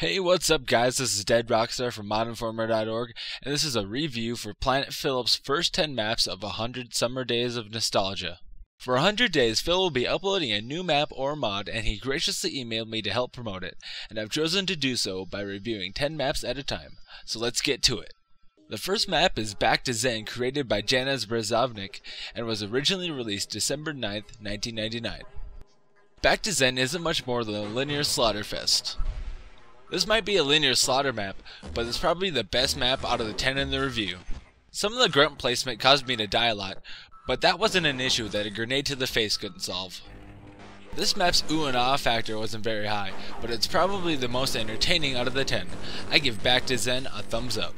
Hey, what's up guys, this is Dead Rockstar from Modinformer.org, and this is a review for Planet Phillip's first 10 maps of 100 Summer Days of Nostalgia. For 100 days, Phil will be uploading a new map or mod, and he graciously emailed me to help promote it, and I've chosen to do so by reviewing 10 maps at a time. So let's get to it. The first map is Back to Xen, created by Janusz Brzezownik, and was originally released December 9th, 1999. Back to Xen isn't much more than a linear slaughterfest. This might be a linear slaughter map, but it's probably the best map out of the 10 in the review. Some of the grunt placement caused me to die a lot, but that wasn't an issue that a grenade to the face couldn't solve. This map's ooh and ah factor wasn't very high, but it's probably the most entertaining out of the 10. I give Back to Xen a thumbs up.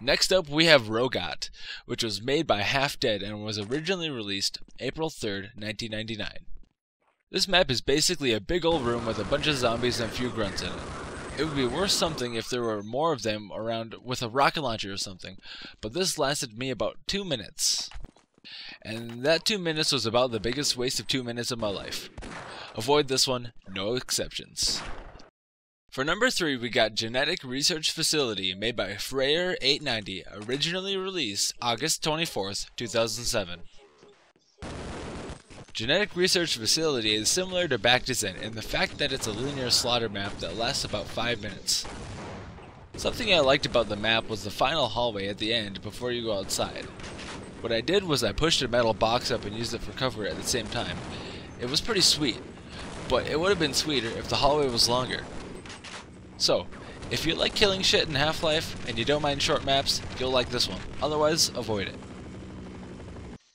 Next up we have Rogat, which was made by Half Dead and was originally released April 3rd, 1999. This map is basically a big old room with a bunch of zombies and a few grunts in it. It would be worth something if there were more of them around with a rocket launcher or something, but this lasted me about 2 minutes. And that 2 minutes was about the biggest waste of 2 minutes of my life. Avoid this one, no exceptions. For number 3 we got Genetic Research Facility, made by Freyer 890, originally released August 24th, 2007. Genetic Research Facility is similar to Back to Xen in the fact that it's a linear slaughter map that lasts about 5 minutes. Something I liked about the map was the final hallway at the end before you go outside. What I did was I pushed a metal box up and used it for cover at the same time. It was pretty sweet, but it would have been sweeter if the hallway was longer. So, if you like killing shit in Half-Life and you don't mind short maps, you'll like this one. Otherwise, avoid it.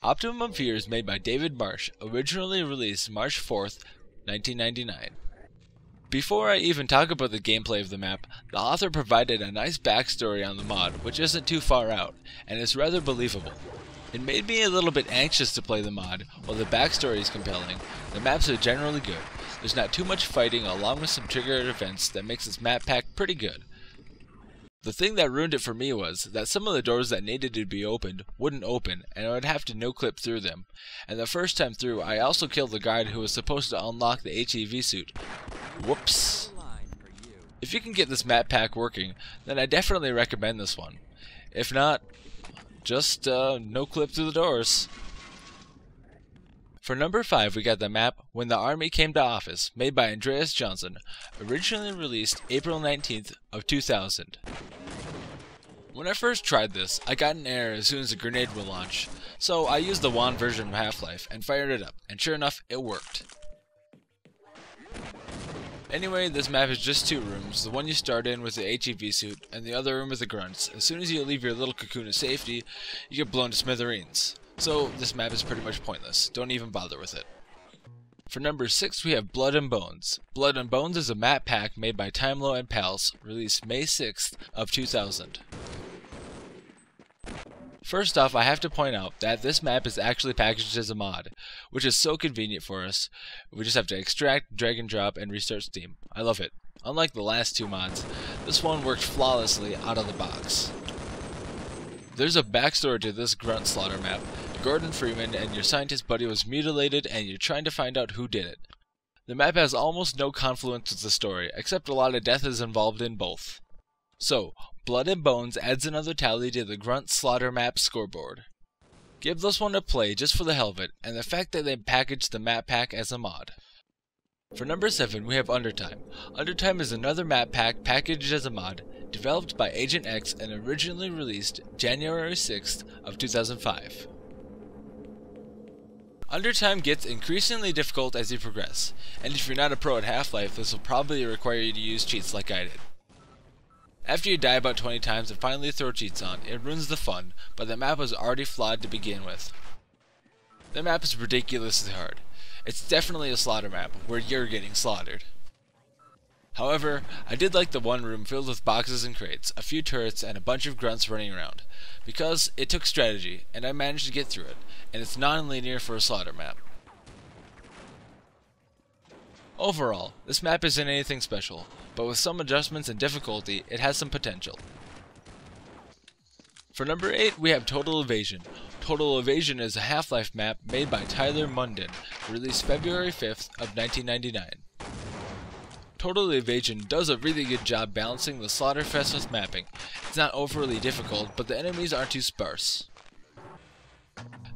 Optimum Fear is made by David Marsh, originally released March 4th, 1999. Before I even talk about the gameplay of the map, the author provided a nice backstory on the mod, which isn't too far out, and is rather believable. It made me a little bit anxious to play the mod. While the backstory is compelling, the maps are generally good. There's not too much fighting along with some triggered events that makes this map pack pretty good. The thing that ruined it for me was that some of the doors that needed to be opened wouldn't open, and I would have to no-clip through them. And the first time through, I also killed the guard who was supposed to unlock the HEV suit. Whoops. If you can get this map pack working, then I definitely recommend this one. If not, just no-clip through the doors. For number 5 we got the map When the Army Came to Office, made by Andreas Johnson, originally released April 19th of 2000. When I first tried this, I got an error as soon as the grenade would launch, so I used the wand version of Half-Life and fired it up, and sure enough, it worked. Anyway, this map is just 2 rooms, the one you start in with the HEV suit, and the other room with the grunts. As soon as you leave your little cocoon of safety, you get blown to smithereens. So, this map is pretty much pointless. Don't even bother with it. For number 6 we have Blood and Bones. Blood and Bones is a map pack made by Timelo and Pals, released May 6th of 2000. First off, I have to point out that this map is actually packaged as a mod, which is so convenient for us. We just have to extract, drag and drop, and restart Steam. I love it. Unlike the last 2 mods, this one worked flawlessly out of the box. There's a backstory to this grunt slaughter map. Gordon Freeman and your scientist buddy was mutilated and you're trying to find out who did it. The map has almost no confluence with the story, except a lot of death is involved in both. So, Blood and Bones adds another tally to the grunt slaughter map scoreboard. Give this one a play just for the hell of it, and the fact that they packaged the map pack as a mod. For number 7 we have Undertime. Undertime is another map pack packaged as a mod, developed by Agent X and originally released January 6th of 2005. Undertime gets increasingly difficult as you progress, and if you're not a pro at Half-Life, this will probably require you to use cheats like I did. After you die about 20 times and finally throw cheats on, it ruins the fun, but the map was already flawed to begin with. The map is ridiculously hard. It's definitely a slaughter map, where you're getting slaughtered. However, I did like the one room filled with boxes and crates, a few turrets, and a bunch of grunts running around, because it took strategy, and I managed to get through it, and it's non-linear for a slaughter map. Overall, this map isn't anything special, but with some adjustments and difficulty, it has some potential. For number 8 we have Total Evasion. Total Evasion is a Half-Life map made by Tyler Munden, released February 5th of 1999. Total Evasion does a really good job balancing the Slaughterfest with mapping. It's not overly difficult, but the enemies aren't too sparse.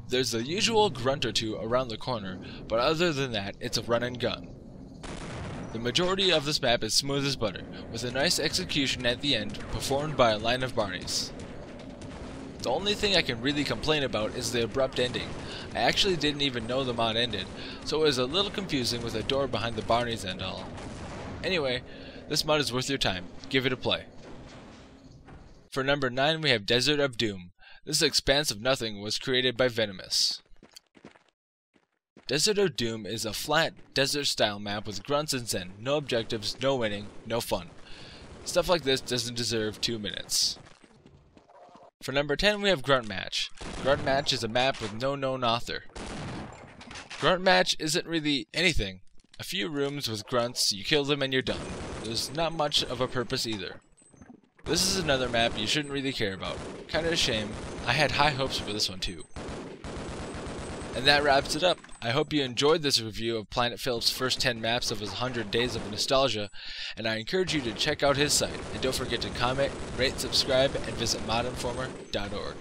There's the usual grunt or two around the corner, but other than that, it's a run and gun. The majority of this map is smooth as butter, with a nice execution at the end, performed by a line of Barneys. The only thing I can really complain about is the abrupt ending. I actually didn't even know the mod ended, so it was a little confusing with a door behind the Barneys and all. Anyway, this mod is worth your time. Give it a play. For number 9 we have Desert of Doom. This expanse of nothing was created by Venomous. Desert of Doom is a flat, desert-style map with grunts and Xen. No objectives, no winning, no fun. Stuff like this doesn't deserve 2 minutes. For number 10 we have Grunt Match. Grunt Match is a map with no known author. Grunt Match isn't really anything. A few rooms with grunts, you kill them and you're done. There's not much of a purpose either. This is another map you shouldn't really care about. Kinda a shame. I had high hopes for this one too. And that wraps it up. I hope you enjoyed this review of Planet Phillip's first 10 maps of his 100 Days of Nostalgia, and I encourage you to check out his site. And don't forget to comment, rate, subscribe, and visit modinformer.org.